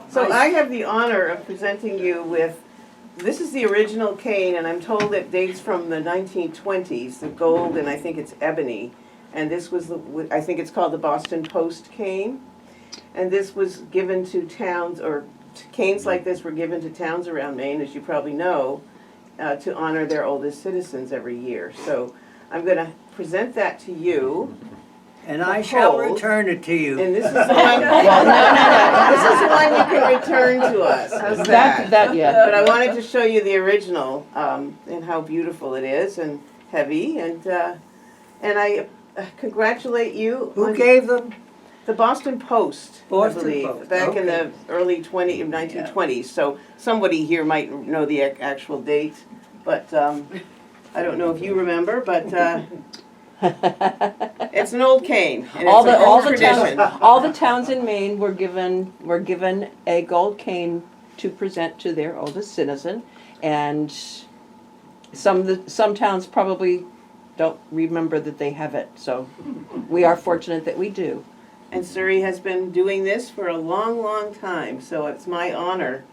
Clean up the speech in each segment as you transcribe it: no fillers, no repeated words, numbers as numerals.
So I have the honor of presenting you with, this is the original cane, and I'm told it dates from the 1920s, the gold, and I think it's ebony. And this was, I think it's called the Boston Post cane. And this was given to towns, or canes like this were given to towns around Maine, as you probably know, to honor their oldest citizens every year. So I'm going to present that to you. And I shall return it to you. And this is the one, well, no. This is the one you can return to us. How's that? Yeah. But I wanted to show you the original, and how beautiful it is, and heavy, and I congratulate you. Who gave them? The Boston Post, Boston I believe, Post, back in okay. the early 1920s. So somebody here might know the actual date, but I don't know if you remember, but it's an old cane, and it's an old tradition. All the towns in Maine were given a gold cane to present to their oldest citizen, and some towns probably don't remember that they have it. So we are fortunate that we do. And Surry has been doing this for a long, long time, so it's my honor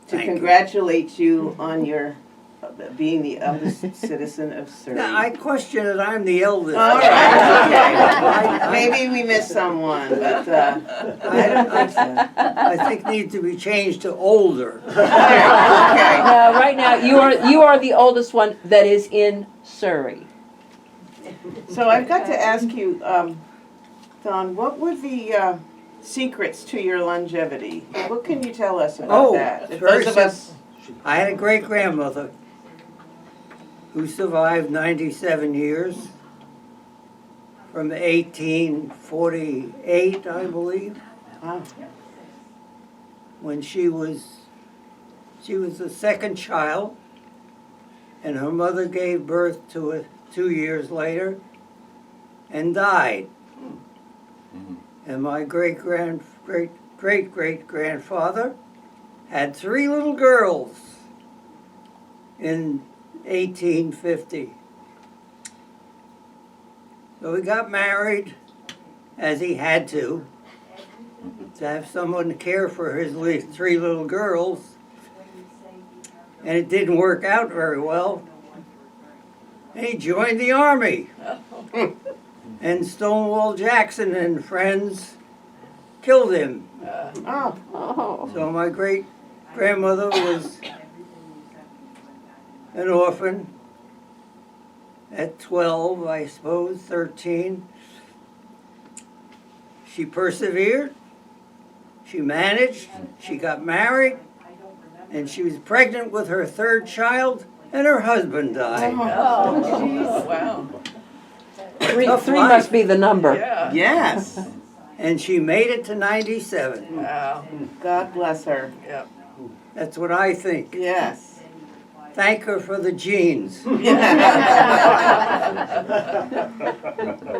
to congratulate you on your being the eldest citizen of Surry. Now, I question that I'm the eldest. All right, okay. Maybe we missed someone, but I don't think so. I think needs to be changed to older. Okay. Right now, you are the oldest one that is in Surry. So I've got to ask you, Don, what were the secrets to your longevity? What can you tell us about that? If very those of us, I had a great-grandmother who survived 97 years from 1848, I believe, wow. when she was the second child, and her mother gave birth to it 2 years later and died. And my great-great-grandfather had 3 little girls in 1850. So he got married, as he had to have someone to care for his 3 little girls. And it didn't work out very well. And he joined the army. And Stonewall Jackson and friends killed him. So my great-grandmother was an orphan at 12, I suppose, 13. She persevered, she managed, she got married, and she was pregnant with her 3rd child, and her husband died. Oh, jeez. Wow. Three must be the number. Yeah. Yes. And she made it to 97. Wow. God bless her. Yeah. That's what I think. Yes. Thank her for the genes. Well,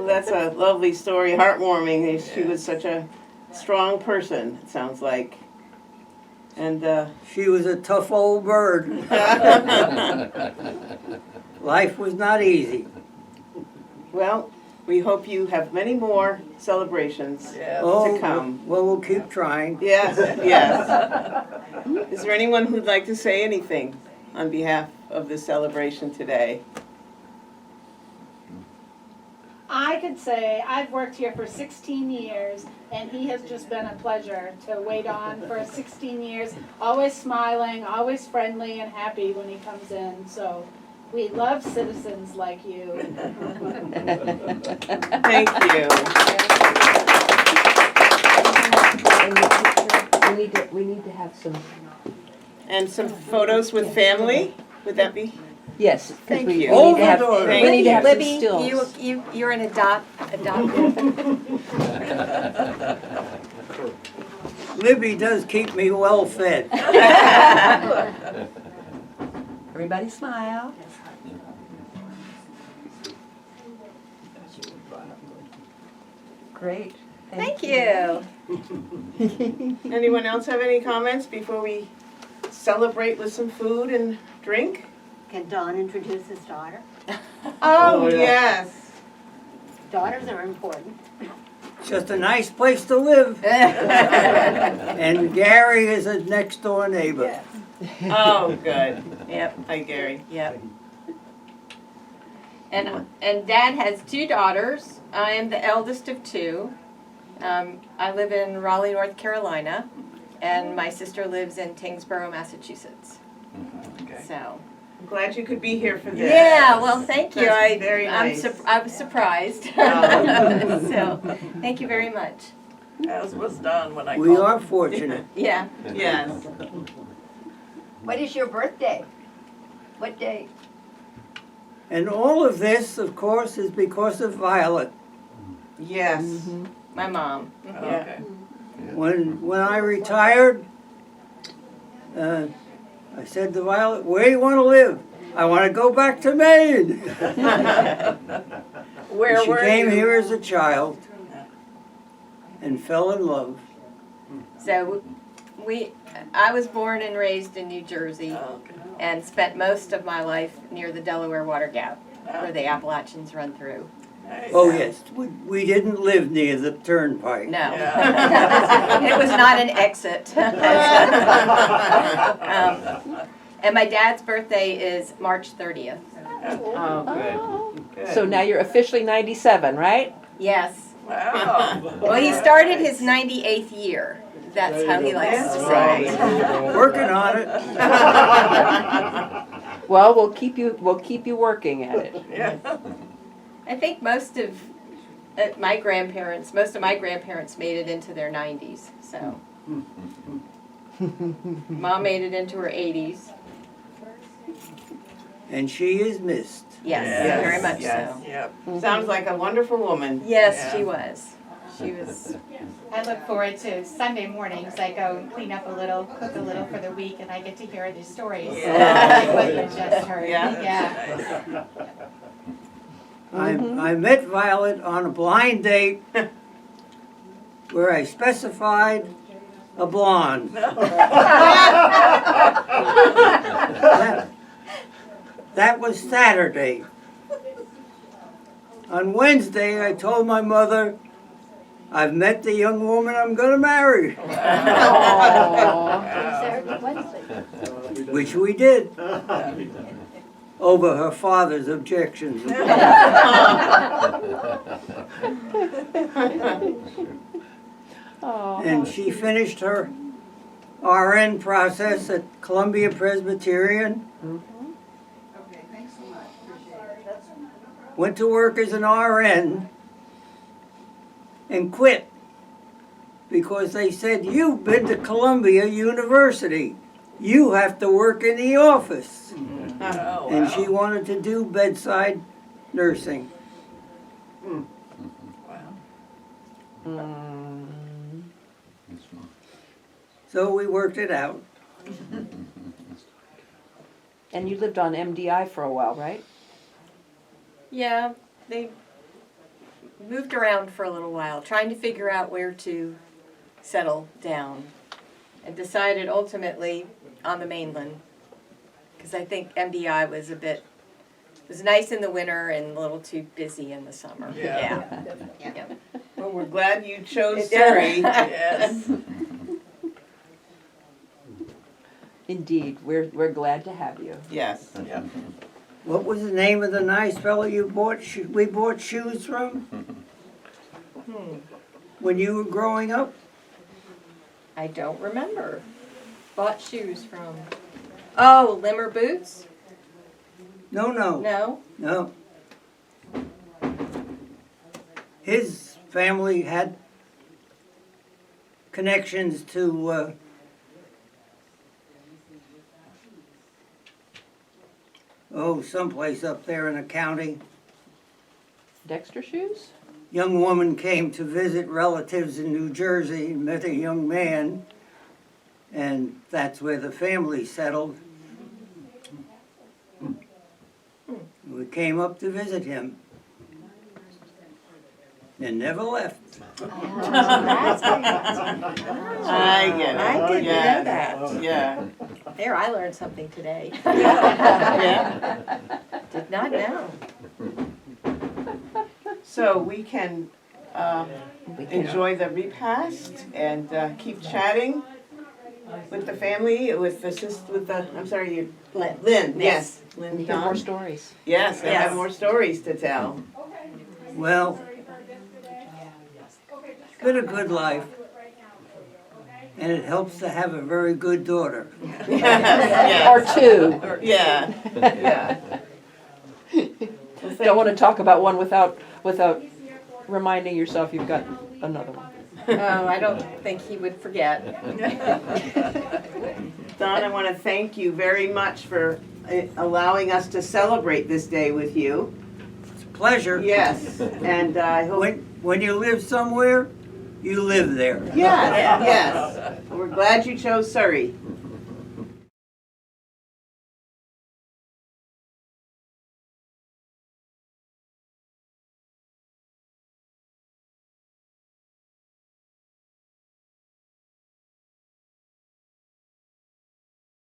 that's a lovely story, heartwarming. She was such a strong person, it sounds like. And She was a tough old bird. Life was not easy. well, we hope you have many more celebrations Yeah. to come. Well, we'll keep trying. Yes, yes. Is there anyone who'd like to say anything on behalf of this celebration today? I could say I've worked here for 16 years, and he has just been a pleasure to wait on for 16 years. Always smiling, always friendly and happy when he comes in. So we love citizens like you. Thank you. We need to have some. And some photos with family? Would that be? Yes. Thank we you. We need to have, Thank we need to have some Libby, stills. you're an adopted. Libby does keep me well fed. Everybody smile. Great. Thank you. Anyone else have any comments before we celebrate with some food and drink? Can Don introduce his daughter? Oh, yes. Daughters are important. It's just a nice place to live. And And Gary is a next door neighbor. Oh, good. Yep, Hi, Gary. yep. And Dad has two daughters. I am the eldest of two. I live in Raleigh, North Carolina, and my sister lives in Tingsboro, Massachusetts. Okay. So. I'm glad you could be here for this. Yeah, well, thank you. That's very I'm nice. I was surprised. Oh. So, thank you very much. As was done when I We called. are fortunate. Yeah. Yes. What is your birthday? What day? And all of this, of course, is because of Violet. Yes. My mom. Okay. When I retired, I said to Violet, "Where do you want to live?" "I want to go back to Maine." Where She were came you? here as a child and fell in love. So, I was born and raised in New Jersey Okay. and spent most of my life near the Delaware Water Gap, where the Appalachians run through. Nice. Oh yes, we didn't live near the turnpike. No. Yeah. It was not an exit. And my dad's birthday is March 30th. Oh, good. So now you're officially 97, right? Yes. Wow. Well, he started his 98th year. That's how he likes to say it. Working on it. Well, we'll keep you working at it. Yeah. I think most of my grandparents made it into their 90s. So, Mom made it into her 80s. And she is missed. Yes, Yes, very much yes. so. Yep. Sounds like a wonderful woman. Yes, Yeah. she was. She was. I look forward to Sunday mornings. I go and clean up a little, cook a little for the week, and I get to hear these stories. Yeah. Like what you just heard. Yeah. Yeah. I met Violet on a blind date where I specified a blonde. That was Saturday. On Wednesday, I told my mother, "I've met the young woman I'm going to marry," Saturday, Wednesday. which we did, over her father's objections. And she finished her RN process at Columbia Presbyterian. Went to work as an RN and quit because they said, "You've been to Columbia University. You have to work in the office." Oh, And wow. she wanted to do bedside nursing. Wow. So we worked it out. And you lived on MDI for a while, right? Yeah, they moved around for a little while, trying to figure out where to settle down, and decided ultimately on the mainland, because I think MDI was it was nice in the winter and a little too busy in the summer. Yeah. Yeah. Well, we're glad you chose Surrey. Yes. Indeed, we're glad to have you. Yes. Yep. What was the name of the nice fellow you bought? We bought shoes from when you were growing up. I don't remember. Bought shoes from. Oh, Limmer Boots? No, No. no. His family had connections to someplace up there in the county. Dexter shoes? Young woman came to visit relatives in New Jersey and met a young man, and that's where the family settled. We came up to visit him and never left. I get it. I didn't Yes. know that. Yeah. There, I learned something today. Yeah. Did not know. So we can We can- enjoy the repast and keep chatting. with the family, with the I'm sorry, you, Lynn. Lynn, Yes. yes. Lynn, You hear more Don? stories. Yes, I have Yes. more stories to tell. Well, it's been a good life, and it helps to have a very good daughter. Or two. Yeah, yeah. Well, thank Don't want to talk about one without reminding yourself you've got another one. Oh, I don't think he would forget. Don, I want to thank you very much for allowing us to celebrate this day with you. It's a pleasure. Yes, and I hope. When you live somewhere, you live there. Yes, yes. We're glad you chose Surrey.